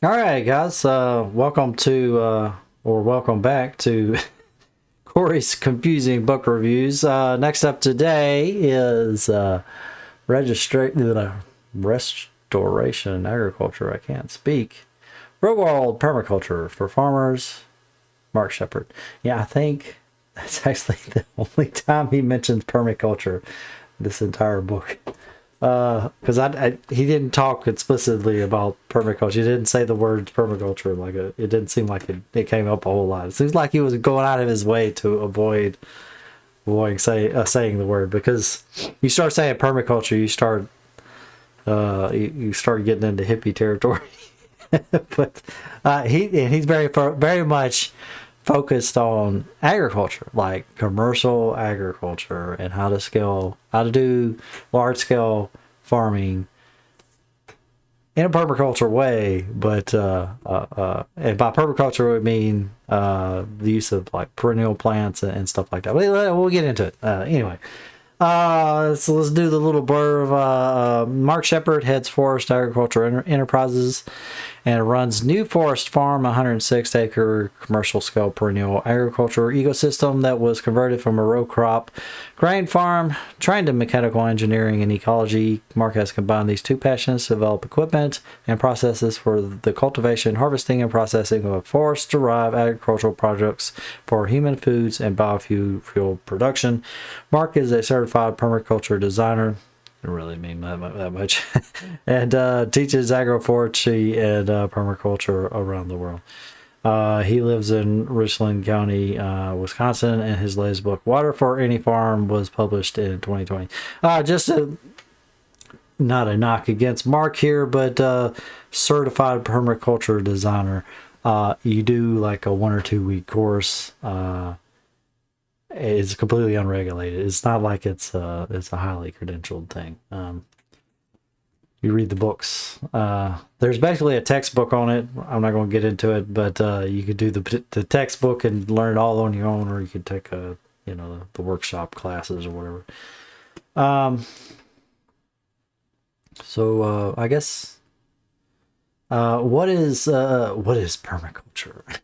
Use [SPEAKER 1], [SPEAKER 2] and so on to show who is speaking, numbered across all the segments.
[SPEAKER 1] All right, guys. Welcome to or welcome back to Corey's confusing book reviews. Next up today is restoration agriculture. I can't speak. Real world permaculture for farmers. Mark Shepard. Yeah, I think that's actually the only time he mentions permaculture this entire book. Because he didn't talk explicitly about permaculture. He didn't say the word permaculture. It didn't seem like it came up a whole lot. It seems like he was going out of his way to avoiding saying the word, because you start saying permaculture, you start getting into hippie territory. But he's very much focused on agriculture, like commercial agriculture, and how to do large scale farming in a permaculture way. But and by permaculture we mean the use of like perennial plants and stuff like that. We'll get into it anyway. So let's do the little blurb. Mark Shepard heads Forest Agriculture Enterprises and runs New Forest Farm, 106-acre commercial-scale perennial agriculture ecosystem that was converted from a row crop grain farm. Trained in mechanical engineering and ecology, Mark has combined these two passions to develop equipment and processes for the cultivation, harvesting, and processing of forest-derived agricultural products for human foods and biofuel production. Mark is a certified permaculture designer. Didn't really mean that much. And teaches agroforestry and permaculture around the world. He lives in Richland County, Wisconsin, and his latest book, Water for Any Farm, was published in 2020. Not a knock against Mark here, but certified permaculture designer. You do like a 1 or 2 week course. It's completely unregulated. It's not like it's a highly credentialed thing. You read the books. There's basically a textbook on it. I'm not going to get into it, but you could do the textbook and learn it all on your own, or you could take the workshop classes or whatever. So I guess what is permaculture?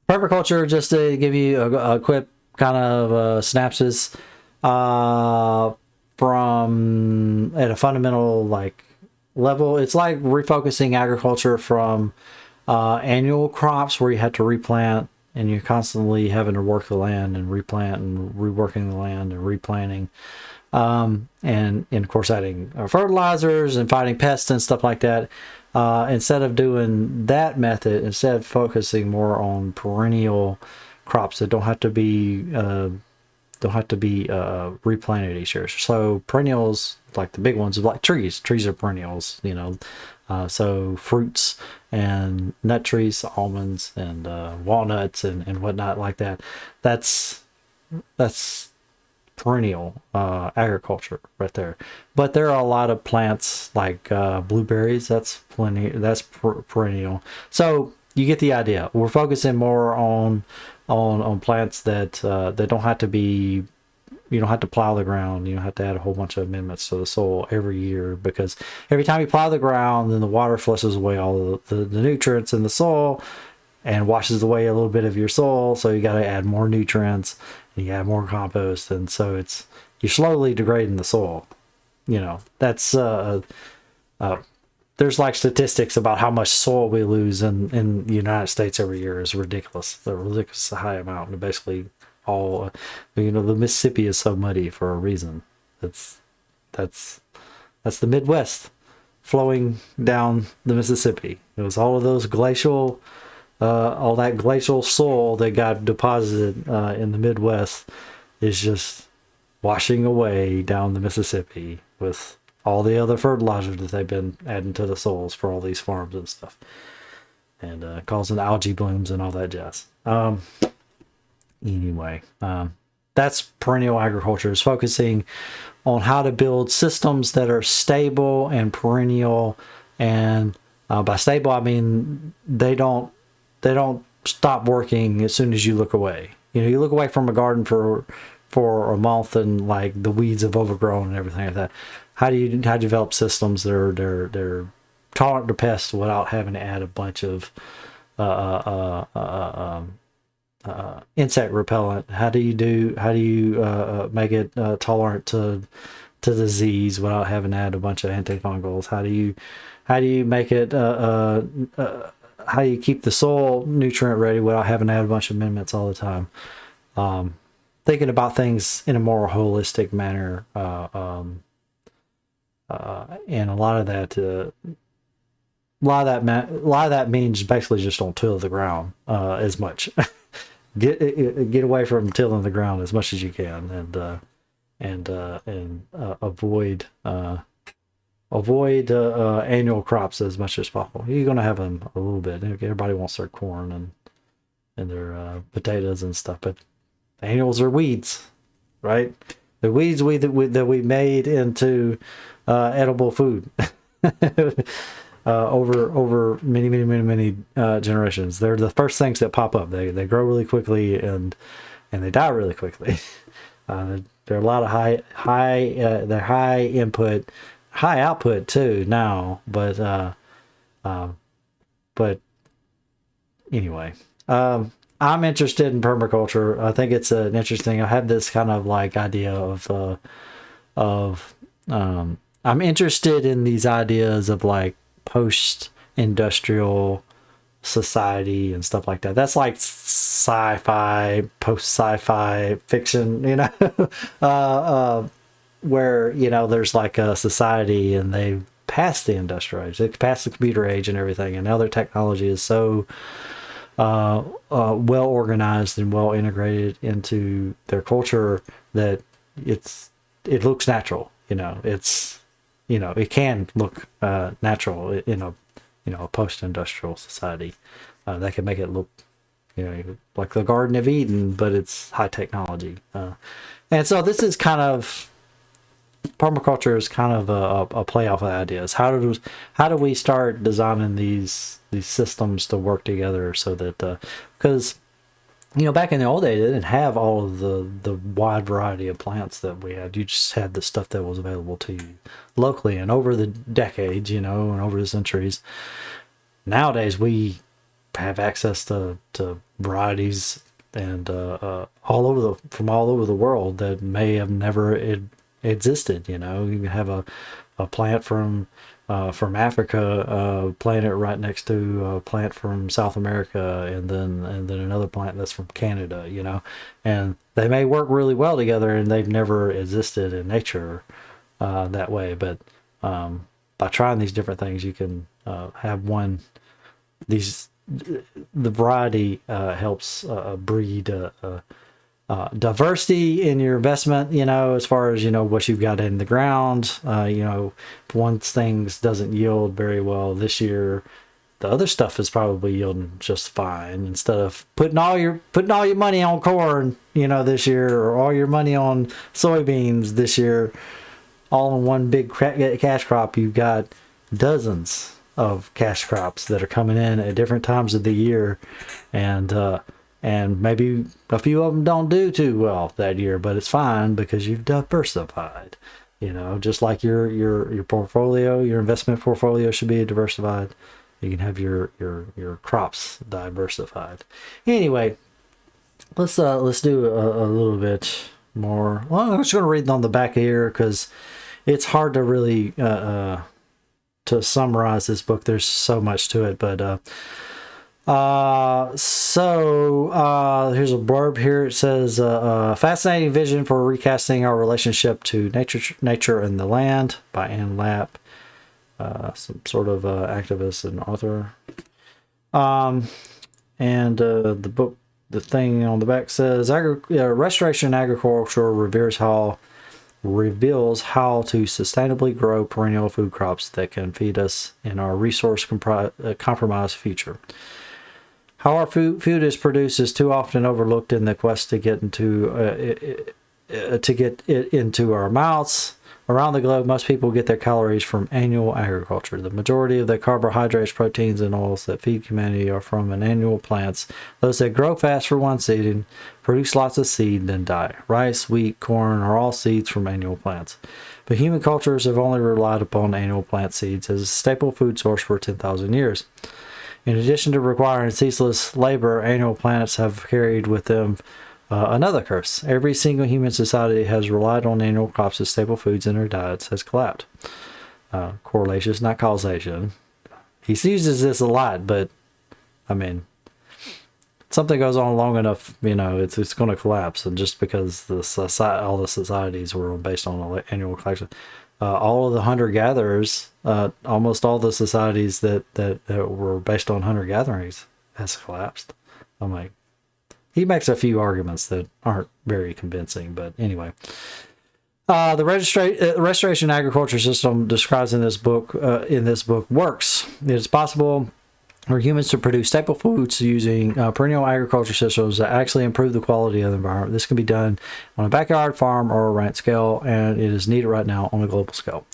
[SPEAKER 1] Permaculture, just to give you a quick kind of synopsis from at a fundamental level, it's like refocusing agriculture from annual crops where you have to replant and you're constantly having to work the land and replant and reworking the land and replanting, and of course adding fertilizers and fighting pests and stuff like that. Instead of doing that method, instead of focusing more on perennial crops that don't have to be replanted each year. So perennials, like the big ones, like trees are perennials, so fruits and nut trees, almonds and walnuts and whatnot like that. That's perennial agriculture right there. But there are a lot of plants like blueberries. That's perennial. So you get the idea. We're focusing more on plants that don't have to be, you don't have to plow the ground. You don't have to add a whole bunch of amendments to the soil every year, because every time you plow the ground, then the water flushes away all the nutrients in the soil and washes away a little bit of your soil. So you got to add more nutrients and you add more compost. And so you're slowly degrading the soil. That's, there's like statistics about how much soil we lose in the United States every year is ridiculous. A ridiculous high amount. And basically all, the Mississippi is so muddy for a reason. That's the Midwest flowing down the Mississippi. It was all of those all that glacial soil that got deposited in the Midwest is just washing away down the Mississippi with all the other fertilizer that they've been adding to the soils for all these farms and stuff, and causing algae blooms and all that jazz. Anyway, that's perennial agriculture, is focusing on how to build systems that are stable and perennial. And by stable, I mean they don't stop working as soon as you look away. You look away from a garden for a month and like the weeds have overgrown and everything like that. How do you develop systems that are tolerant to pests without having to add a bunch of insect repellent? How do you make it tolerant to disease without having to add a bunch of antifungals? How do you make it how do you keep the soil nutrient ready without having to add a bunch of amendments all the time? Thinking about things in a more holistic manner, and a lot of that means basically just don't till the ground as much. Get away from tilling the ground as much as you can, and avoid annual crops as much as possible. You're gonna have them a little bit. Everybody wants their corn and their potatoes and stuff, but annuals are weeds, right? The weeds that we made into edible food over many generations. They're the first things that pop up. They grow really quickly and they die really quickly. They're a lot of they're high input, high output too now, but anyway, I'm interested in permaculture. I think it's an interesting. I have this kind of like idea of I'm interested in these ideas of like post-industrial society and stuff like that. That's like sci-fi, post-sci-fi fiction, where there's like a society and they've passed the industrial age, they've passed the computer age and everything, and now their technology is so well organized and well integrated into their culture that it looks natural. It can look natural in a post-industrial society. That can make it look like the Garden of Eden, but it's high technology. And so this is kind of permaculture is kind of a play off of ideas. How do we start designing these systems to work together so that because back in the old days they didn't have all of the wide variety of plants that we had. You just had the stuff that was available to you locally, and over the decades and over the centuries, nowadays we have access to varieties and from all over the world that may have never existed. You can have a plant from Africa, plant it right next to a plant from South America, and then another plant that's from Canada, and they may work really well together, and they've never existed in nature that way. But by trying these different things, you can have the variety helps breed diversity in your investment, as far as what you've got in the ground. Once things doesn't yield very well this year, the other stuff is probably yielding just fine. Instead of putting all your money on corn this year, or all your money on soybeans this year, all in one big cash crop, you've got dozens of cash crops that are coming in at different times of the year, and maybe a few of them don't do too well that year, but it's fine because you've diversified. Just like your portfolio, your investment portfolio should be diversified. You can have your crops diversified. Anyway, let's do a little bit more. Well, I'm just going to read on the back here because it's hard to really to summarize this book. There's so much to it, but here's a blurb here. It says, fascinating vision for recasting our relationship to nature and the land, by Ann Lapp, some sort of activist and author. And the book, the thing on the back says, restoration agriculture reveals how to sustainably grow perennial food crops that can feed us in our resource compromised future. How our food is produced is too often overlooked in the quest to get it into our mouths. Around the globe, most people get their calories from annual agriculture. The majority of the carbohydrates, proteins, and oils that feed humanity are from annual plants. Those that grow fast for one season, produce lots of seed, then die. Rice, wheat, corn are all seeds from annual plants. but human cultures have only relied upon annual plant seeds as a staple food source for 10,000 years. In addition to requiring ceaseless labor, annual plants have carried with them another curse. Every single human society has relied on annual crops as staple foods in their diets has collapsed. Correlation is not causation. He uses this a lot, but I mean, something goes on long enough, it's going to collapse. And just because all the societies were based on annual collection, all of the hunter-gatherers, almost all the societies that were based on hunter-gatherings has collapsed. I'm like, he makes a few arguments that aren't very convincing, but anyway. The restoration agriculture system describes in this book works. It is possible for humans to produce staple foods using perennial agriculture systems that actually improve the quality of the environment. This can be done on a backyard farm or a ranch scale, and it is needed right now on a global scale.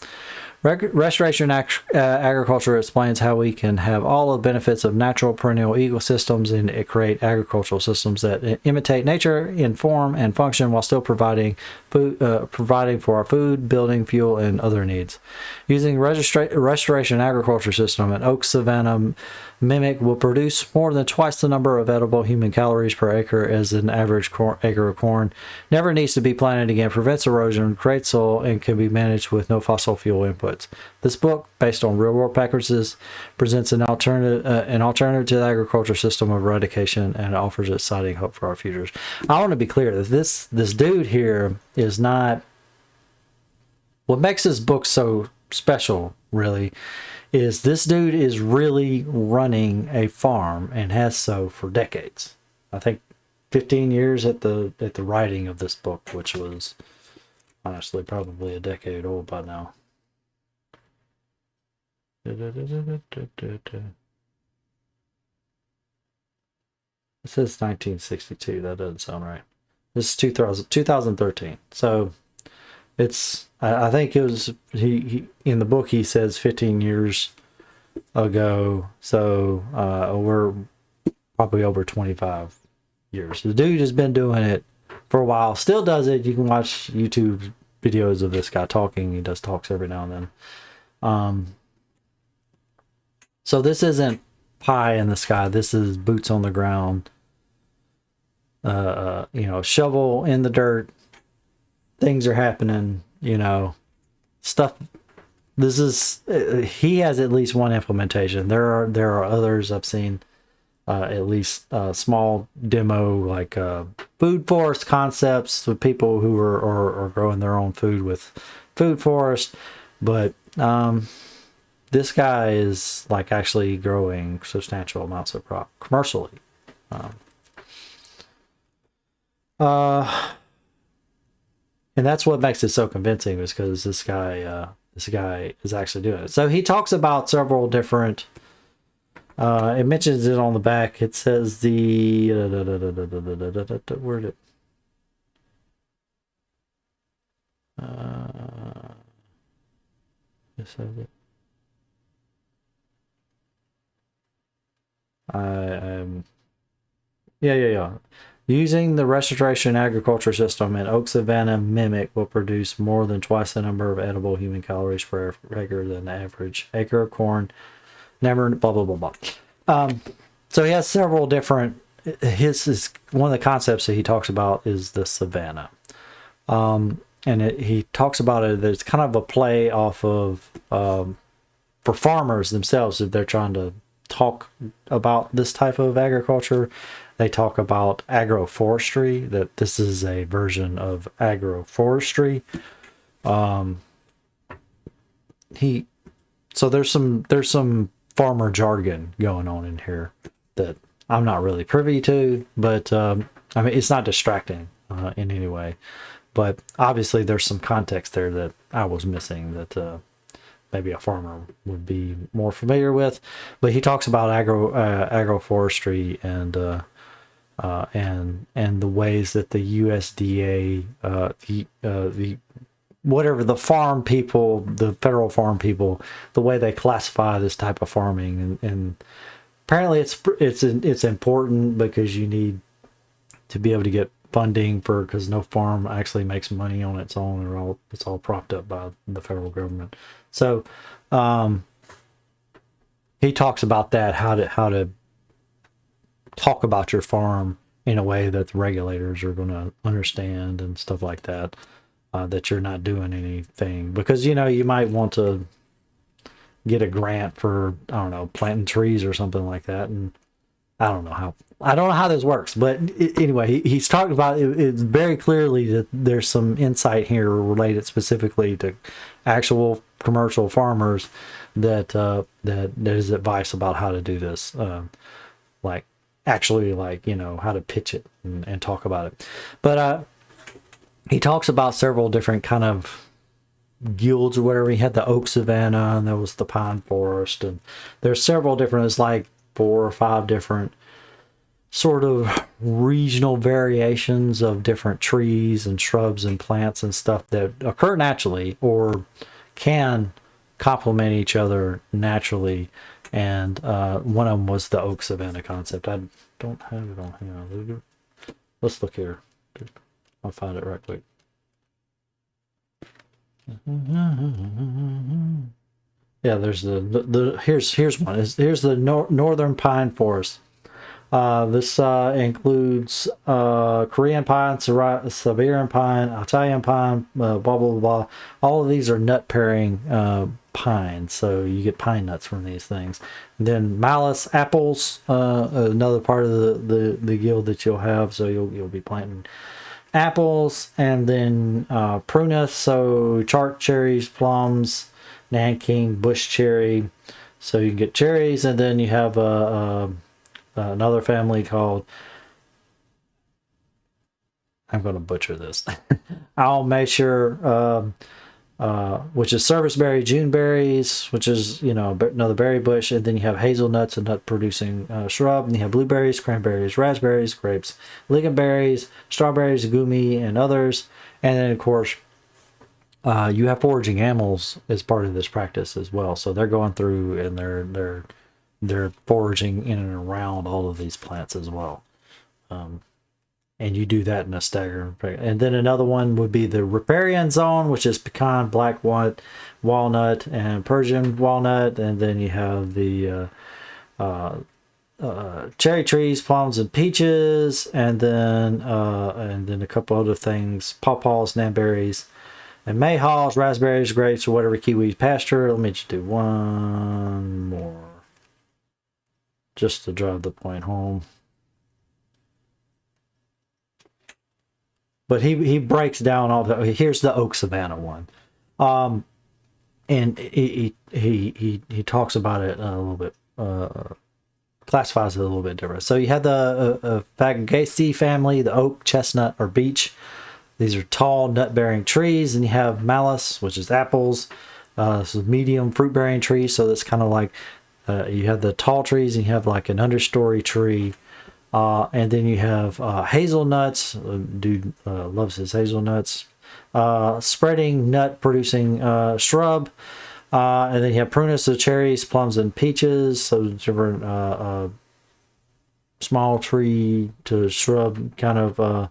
[SPEAKER 1] Restoration agriculture explains how we can have all the benefits of natural perennial ecosystems and create agricultural systems that imitate nature in form and function while still providing for our food, building, fuel, and other needs. Using restoration agriculture system, an oak savanna mimic will produce more than twice the number of edible human calories per acre as an average acre of corn. Never needs to be planted again, prevents erosion, creates soil, and can be managed with no fossil fuel inputs. This book, based on real-world practices, presents an alternative to the agriculture system of eradication and offers exciting hope for our futures. I want to be clear that this dude here is not... What makes this book so special, really, is this dude is really running a farm and has so for decades. I think 15 years at the writing of this book, which was honestly probably a decade old by now. It says 1962. That doesn't sound right. This is 2013. So it's, I think it was, he in the book he says 15 years ago. So we're probably over 25 years. The dude has been doing it for a while. Still does it. You can watch YouTube videos of this guy talking. He does talks every now and then. So this isn't pie in the sky. This is boots on the ground. Shovel in the dirt. Things are happening. Stuff. This is. He has at least one implementation. There are others I've seen. At least small demo like food forest concepts with people who are growing their own food with food forest, but this guy is like actually growing substantial amounts of crop commercially. And that's what makes it so convincing, is because this guy is actually doing it. So he talks about several different. It mentions it on the back. It says the where did it says it. Yeah. Using the restoration agriculture system, an oak savanna mimic will produce more than twice the number of edible human calories per acre than the average acre of corn. Never blah blah blah blah. So he has several different. His one of the concepts that he talks about is the savanna, he talks about it that it's kind of a play off of for farmers themselves, if they're trying to talk about this type of agriculture. They talk about agroforestry, that this is a version of agroforestry. So there's some farmer jargon going on in here that I'm not really privy to, but it's not distracting in any way. But obviously there's some context there that I was missing that maybe a farmer would be more familiar with. But he talks about agroforestry and the ways that the USDA, the farm people, the federal farm people, the way they classify this type of farming, and apparently it's important because you need to be able to get funding for, because no farm actually makes money on its own, or it's all propped up by the federal government. So he talks about that, how to talk about your farm in a way that the regulators are going to understand and stuff like that, that you're not doing anything, because you might want to get a grant for, I don't know, planting trees or something like that, and I don't know how this works, but anyway, he's talking about it. It's very clearly that there's some insight here related specifically to actual commercial farmers, that there's advice about how to do this, like actually, like, how to pitch it and talk about it. But he talks about several different kind of guilds or whatever. He had the oak savanna, and there was the pine forest, and there's several different, it's like 4 or 5 different sort of regional variations of different trees and shrubs and plants and stuff that occur naturally or can complement each other naturally. And one of them was the oak savanna concept. I don't have it on here. Let's look here. I'll find it right quick. Yeah, there's here's one. Here's the northern pine forest. This includes Korean pine, Siberian pine, Italian pine, blah blah blah. All of these are nut pairing pines, so you get pine nuts from these things. And then malus apples, another part of the guild that you'll have. So you'll be planting apples, and then prunus, so chart cherries, plums, Nanking, bush cherry. So you can get cherries, and then you have another family called, I'm going to butcher this, Almacier, which is serviceberry, juneberries, which is, another berry bush. And then you have hazelnuts, a nut producing shrub. And you have blueberries, cranberries, raspberries, grapes, lingonberries, strawberries, gumi, and others. And then, of course, you have foraging animals as part of this practice as well. So they're going through and they're foraging in and around all of these plants as well. And you do that in a stagger. And then another one would be the riparian zone, which is pecan, black walnut, and Persian walnut. And then you have the cherry trees, plums, and peaches. And then a couple other things: pawpaws, nanberries, and mayhaws, raspberries, grapes, or whatever kiwis pasture. Let me just do one more, just to drive the point home. But he breaks down all the. Here's the oak savanna one, and he talks about it a little bit, classifies it a little bit different. So you have the Fagaceae family, the oak, chestnut, or beech. These are tall nut-bearing trees, and you have malus, which is apples. This is medium fruit-bearing trees, so that's kind of like you have the tall trees, and you have like an understory tree. And then you have hazelnuts. Dude loves his hazelnuts. Spreading nut producing shrub. And then you have prunus, the cherries, plums, and peaches. So different small tree to shrub kind of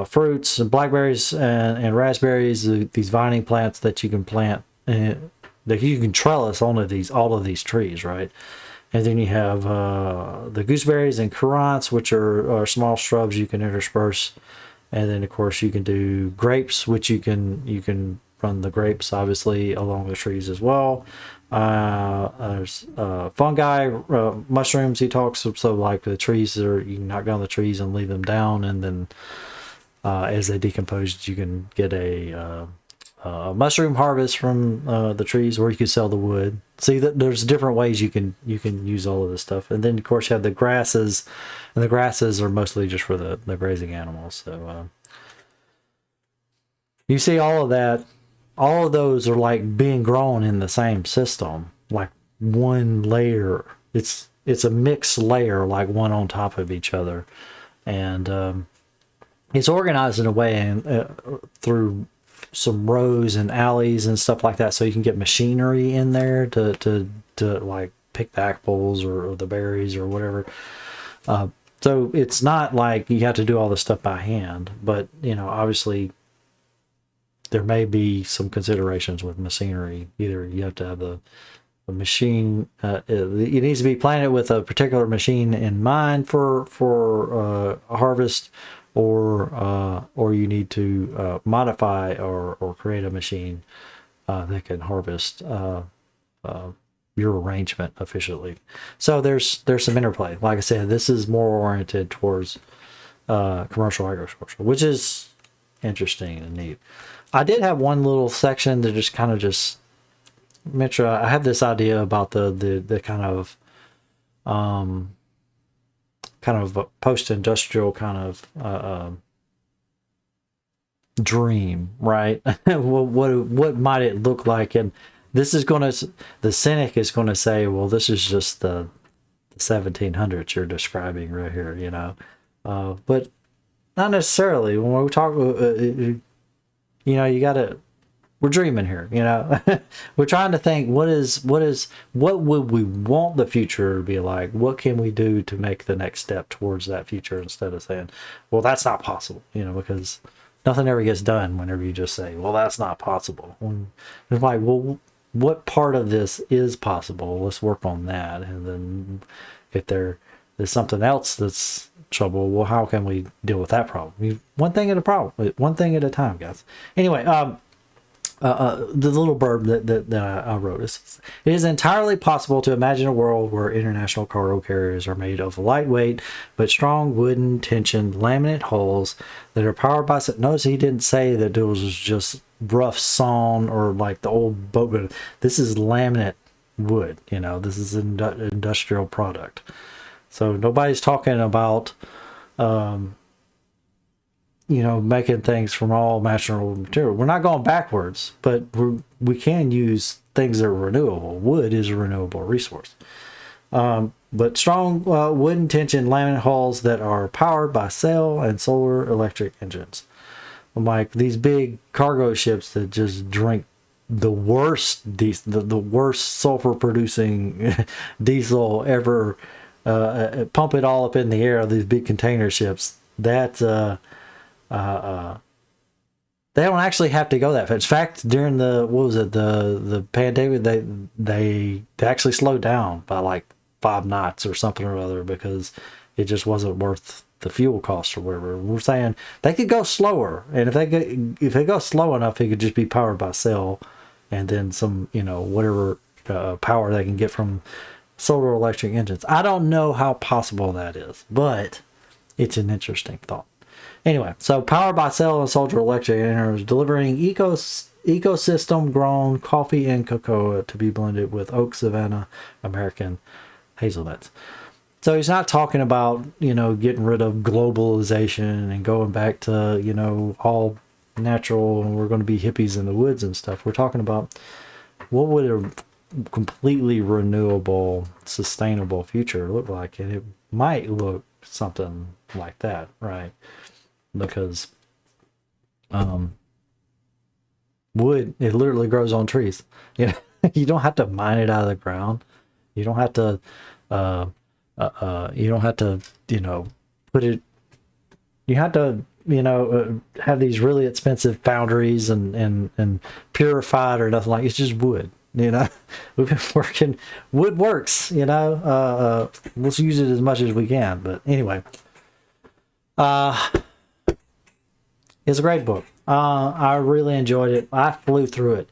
[SPEAKER 1] fruits, and blackberries and raspberries. These vining plants that you can plant, that you can trellis onto all of these trees, right? And then you have the gooseberries and currants, which are small shrubs you can intersperse. And then, of course, you can do grapes, which you can run the grapes, obviously, along the trees as well. There's fungi, mushrooms, he talks. So like the trees, you can knock down the trees and leave them down. And then as they decompose, you can get a mushroom harvest from the trees, or you can sell the wood. See that there's different ways you can use all of this stuff. And then of course you have the grasses, and the grasses are mostly just for the grazing animals. So you see all of that, all of those are like being grown in the same system, like one layer. It's a mixed layer, like one on top of each other, and it's organized in a way through some rows and alleys and stuff like that, so you can get machinery in there to like pick the apples or the berries or whatever. So it's not like you have to do all this stuff by hand, but obviously there may be some considerations with machinery. Either you have to have a machine, it needs to be planted with a particular machine in mind for a harvest, or you need to modify or create a machine that can harvest your arrangement efficiently. So there's some interplay. Like I said, this is more oriented towards commercial agriculture, which is interesting and neat. I did have one little section that just kind of mention. I have this idea about the kind of post-industrial kind of dream, right? what might it look like? And this is the cynic is gonna say, well, this is just the 1700s you're describing right here, but not necessarily. When we talk, we're dreaming here, we're trying to think what would we want the future to be like? What can we do to make the next step towards that future, instead of saying, well, that's not possible, because nothing ever gets done whenever you just say, well, that's not possible. It's like, well, what part of this is possible? Let's work on that. And then if there's something else that's trouble, well, how can we deal with that problem? One thing at a time, guys. Anyway, the little blurb that I wrote is, it is entirely possible to imagine a world where international cargo carriers are made of lightweight but strong wooden tensioned laminate hulls that are powered by. Notice he didn't say that it was just rough sawn or like the old boat. This is laminate wood. This is an industrial product. So nobody's talking about making things from all natural material. We're not going backwards, but we can use things that are renewable. Wood is a renewable resource. But strong wooden tension laminate hulls that are powered by sail and solar electric engines. Like these big cargo ships that just drink the worst the worst sulfur producing diesel ever, pump it all up in the air. These big container ships that they don't actually have to go that fast. In fact, during the pandemic, they actually slowed down by like 5 knots or something or other, because it just wasn't worth the fuel cost or whatever. We're saying they could go slower, and if they go slow enough, it could just be powered by sail, and then some whatever power they can get from solar electric engines. I don't know how possible that is, but it's an interesting thought. Anyway, so powered by sail and solar electric engines, delivering ecosystem grown coffee and cocoa to be blended with oak Savannah American hazelnuts. So he's not talking about, getting rid of globalization and going back to, all natural and we're going to be hippies in the woods and stuff. We're talking about what would a completely renewable, sustainable future look like. And it might look something like that, right? Because wood, it literally grows on trees. You don't have to mine it out of the ground. You don't have to put it, you have to, have these really expensive foundries and purified or nothing like it. It's just wood, we've been working, wood works, let's use it as much as we can. But anyway, it's a great book. I really enjoyed it. I flew through it.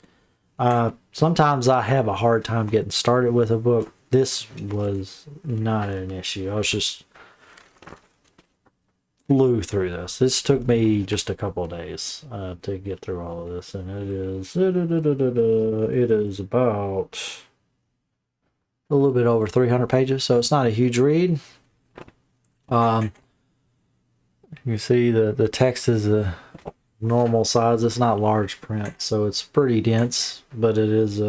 [SPEAKER 1] Sometimes I have a hard time getting started with a book. This was not an issue. I was just flew through this. This took me just a couple of days to get through all of this, and it is about a little bit over 300 pages, so it's not a huge read. You see the text is a normal size. It's not large print, so it's pretty dense, but it is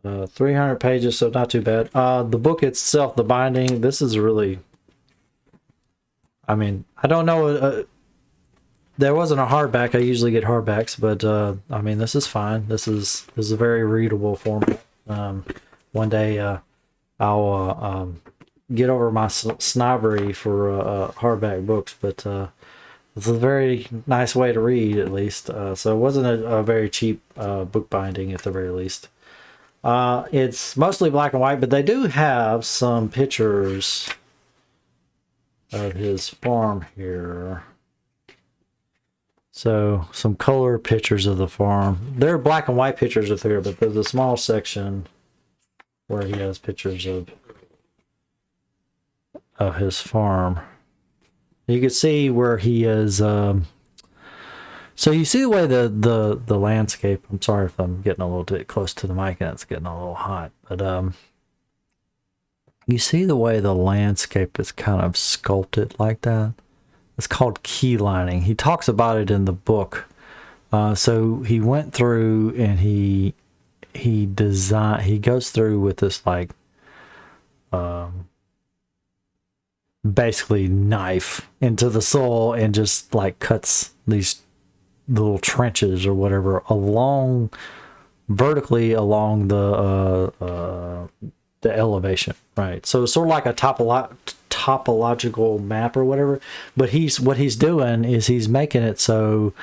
[SPEAKER 1] 300 pages, so not too bad. The book itself, the binding, this is really, I don't know, there wasn't a hardback. I usually get hardbacks, but this is fine. This is a very readable format. One day I'll get over my snobbery for hardback books, but it's a very nice way to read, at least. So it wasn't a very cheap book binding, at the very least. It's mostly black and white, but they do have some pictures of his farm here. So some color pictures of the farm. There are black and white pictures of here, but there's a small section where he has pictures of his farm. You can see where he is. So you see the way the landscape. I'm sorry if I'm getting a little bit close to the mic and it's getting a little hot, but you see the way the landscape is kind of sculpted like that. It's called key lining. He talks about it in the book. So he went through and he goes through with this like basically knife into the soil and just like cuts these little trenches or whatever vertically along the elevation, right? So it's sort of like a topological map or whatever, but what he's doing is he's making it so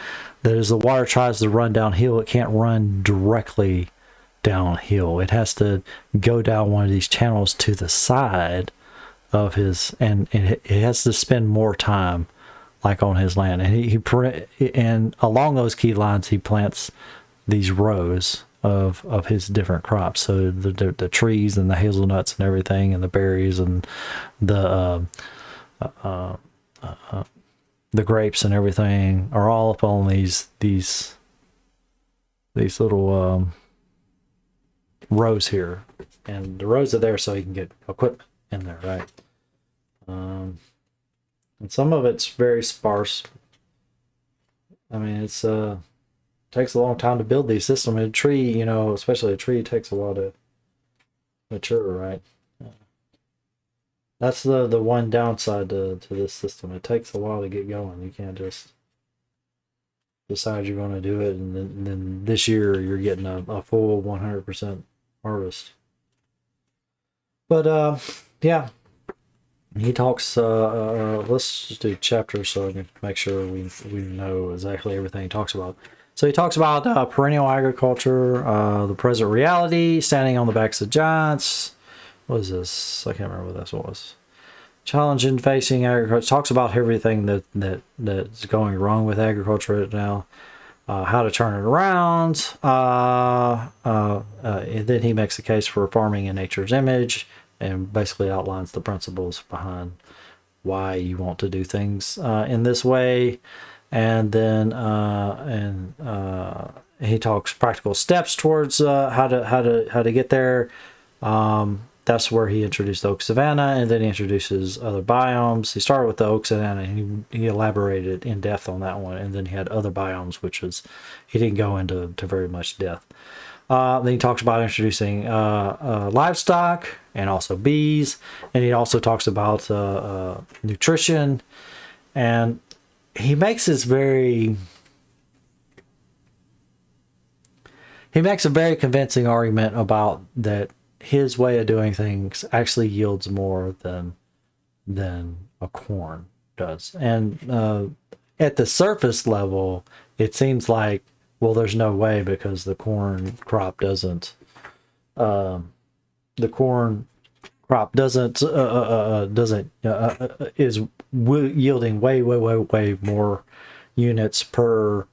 [SPEAKER 1] that as the water tries to run downhill, it can't run directly downhill. It has to go down one of these channels to the side of his, and it has to spend more time like on his land, and and along those key lines he plants these rows of his different crops. So the trees and the hazelnuts and everything, and the berries and the grapes and everything are all up on these little rows here, and the rows are there so he can get equipment in there, right? And some of it's very sparse. I mean, it's takes a long time to build these systems. A tree, especially a tree, takes a while to mature, right? That's the one downside to this system. It takes a while to get going. You can't just decide you're going to do it and then this year you're getting a full 100% harvest. But yeah, he talks. Let's just do chapters so I can make sure we know exactly everything he talks about. So he talks about perennial agriculture, the present reality, standing on the backs of giants. What is this? I can't remember what this was. Challenge in facing agriculture. Talks about everything that's going wrong with agriculture right now. How to turn it around. And then he makes a case for farming in nature's image, and basically outlines the principles behind why you want to do things in this way. And then he talks practical steps towards how to get there. That's where he introduced the oak savanna, and then he introduces other biomes. He started with the oak savanna, and he elaborated in depth on that one, and then he had other biomes, which was he didn't go into very much depth. Then he talks about introducing livestock and also bees, and he also talks about nutrition, and he makes a very convincing argument about that his way of doing things actually yields more than a corn does. And at the surface level, it seems like, well, there's no way, because the corn crop doesn't is yielding way more units per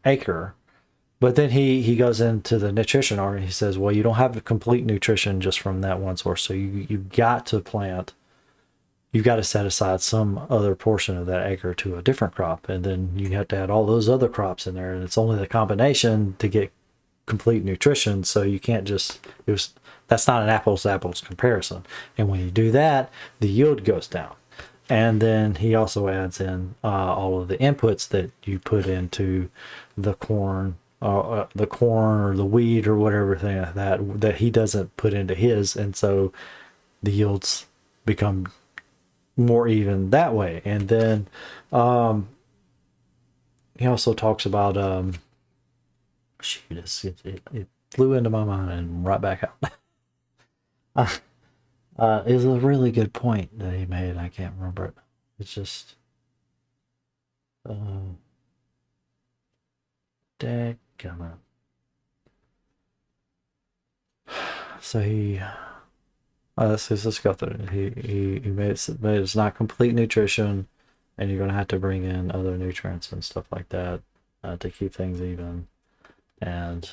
[SPEAKER 1] acre. But then he goes into the nutrition argument. He says, well, you don't have complete nutrition just from that one source, so you've got to set aside some other portion of that acre to a different crop, and then you have to add all those other crops in there, and it's only the combination to get complete nutrition. So you can't that's not an apples to apples comparison. And when you do that, the yield goes down. And then he also adds in all of the inputs that you put into the corn or the wheat or whatever thing like that he doesn't put into his, and so the yields become more even that way. And then he also talks about it flew into my mind and right back out. It was a really good point that he made. I can't remember it. It's just, uh, dadgummit. So he, let's go through it. He made it's not complete nutrition, and you're gonna have to bring in other nutrients and stuff like that to keep things even. And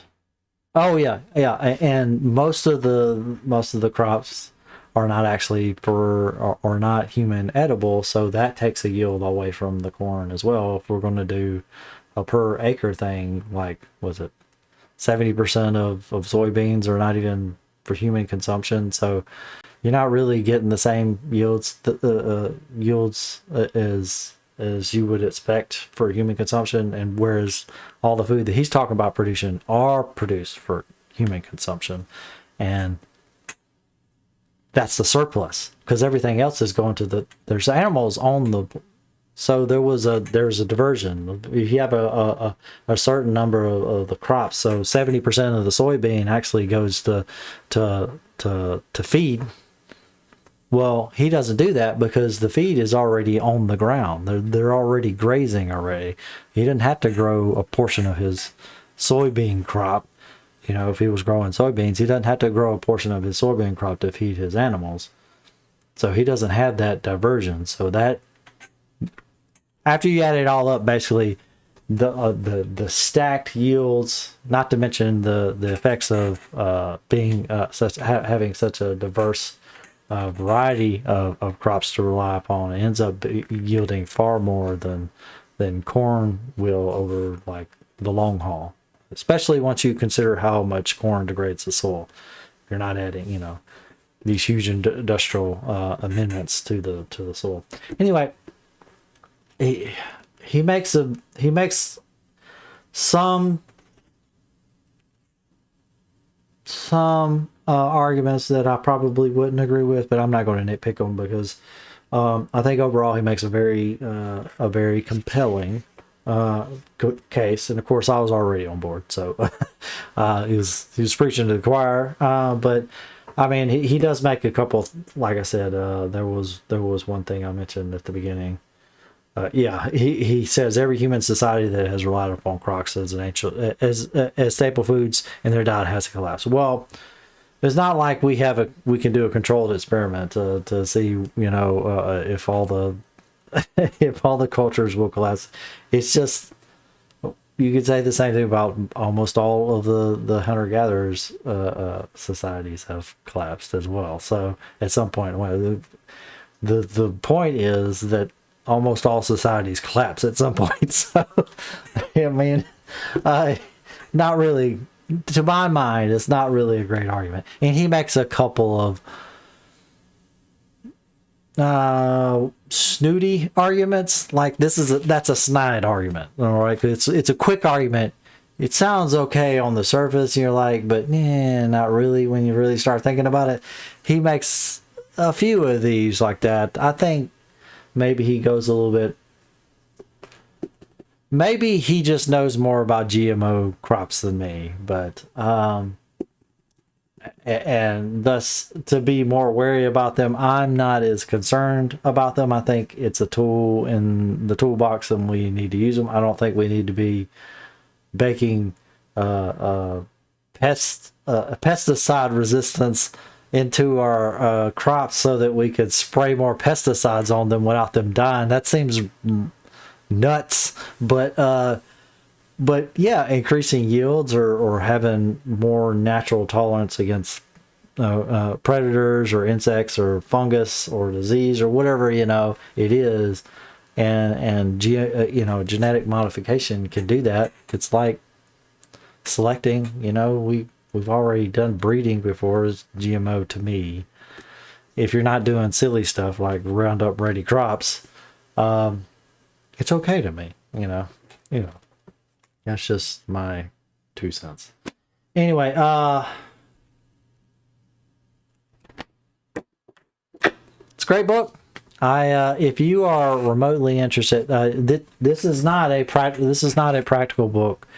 [SPEAKER 1] oh yeah, yeah, and most of the crops are not actually or not human edible, so that takes a yield away from the corn as well. If we're going to do a per acre thing, like was it 70% of soybeans are not even for human consumption, so you're not really getting the same yields as you would expect for human consumption. And whereas all the food that he's talking about producing are produced for human consumption, and that's the surplus, because everything else is going to there's animals on the, so there's a diversion. If you have a certain number of the crops, so 70% of the soybean actually goes to feed. Well, he doesn't do that because the feed is already on the ground. They're already grazing already. He didn't have to grow a portion of his soybean crop. You know, if he was growing soybeans, he doesn't have to grow a portion of his soybean crop to feed his animals. So he doesn't have that diversion. So that, after you add it all up, basically the stacked yields, not to mention the effects of being having such a diverse variety of crops to rely upon, it ends up yielding far more than corn will over like the long haul. Especially once you consider how much corn degrades the soil. You're not adding, these huge industrial amendments to the soil. Anyway, he makes some arguments that I probably wouldn't agree with, but I'm not going to nitpick them because I think overall he makes a very compelling case. And of course, I was already on board, so he was preaching to the choir. But I mean, he does make a couple. Like I said, there was one thing I mentioned at the beginning. Yeah, he says every human society that has relied upon crops as as staple foods in their diet has collapsed. Well, it's not like we can do a controlled experiment to see if all the if all the cultures will collapse. It's just, you could say the same thing about almost all of the hunter gatherers societies have collapsed as well. So at some point, the point is that almost all societies collapse at some point. So I mean, not really, to my mind, it's not really a great argument. And he makes a couple of snooty arguments, like that's a snide argument. All right, it's a quick argument. It sounds okay on the surface, and you're like, but not really when you really start thinking about it. He makes a few of these like that. I think maybe he goes a little bit, maybe he just knows more about GMO crops than me, but and thus to be more wary about them, I'm not as concerned about them. I think it's a tool in the toolbox and we need to use them. I don't think we need to be baking pesticide resistance into our crops so that we could spray more pesticides on them without them dying. That seems nuts, but yeah, increasing yields or having more natural tolerance against predators or insects or fungus or disease or whatever it is, and genetic modification can do that. It's like selecting. We've already done breeding before as GMO to me. If you're not doing silly stuff like Roundup Ready crops, it's okay to me. That's just my 2 cents. Anyway, it's a great book. If you are remotely interested, this is not a practical book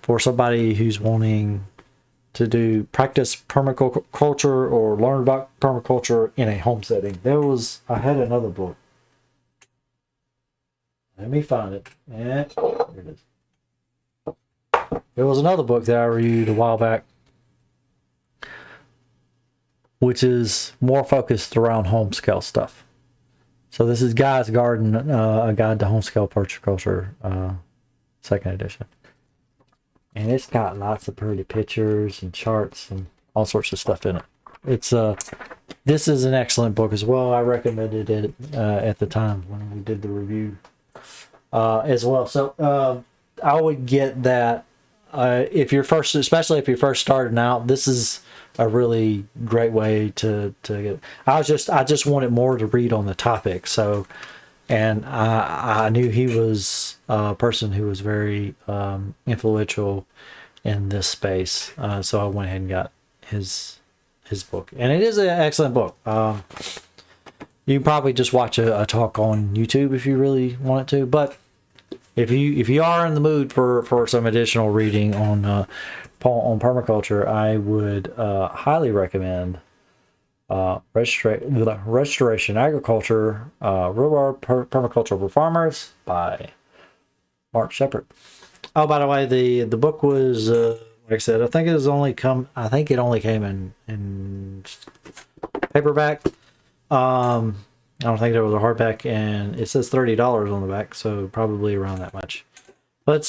[SPEAKER 1] for somebody who's wanting to do practice permaculture or learn about permaculture in a home setting. I had another book. Let me find it. Yeah, here it is. There was another book that I reviewed a while back, which is more focused around home scale stuff. So this is Guy's Garden, a guide to home scale permaculture, second edition. And it's got lots of pretty pictures and charts and all sorts of stuff in it. This is an excellent book as well. I recommended it at the time when we did the review as well. So I would get that especially if you're first starting out, this is a really great way to get. I just wanted more to read on the topic. So, and I knew he was a person who was very influential in this space. So I went ahead and got his book, and it is an excellent book. You can probably just watch a talk on YouTube if you really wanted to, but if you are in the mood for some additional reading on permaculture, I would highly recommend Restoration Agriculture, Real World Permaculture for Farmers by Mark Shepard. Oh, by the way, the book was like I said, I think it only came in paperback. I don't think there was a hardback, and it says $30 on the back, so probably around that much. But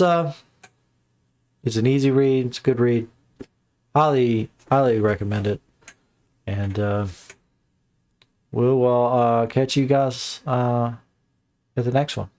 [SPEAKER 1] it's an easy read. It's a good read. Highly recommend it. And we'll catch you guys at the next one.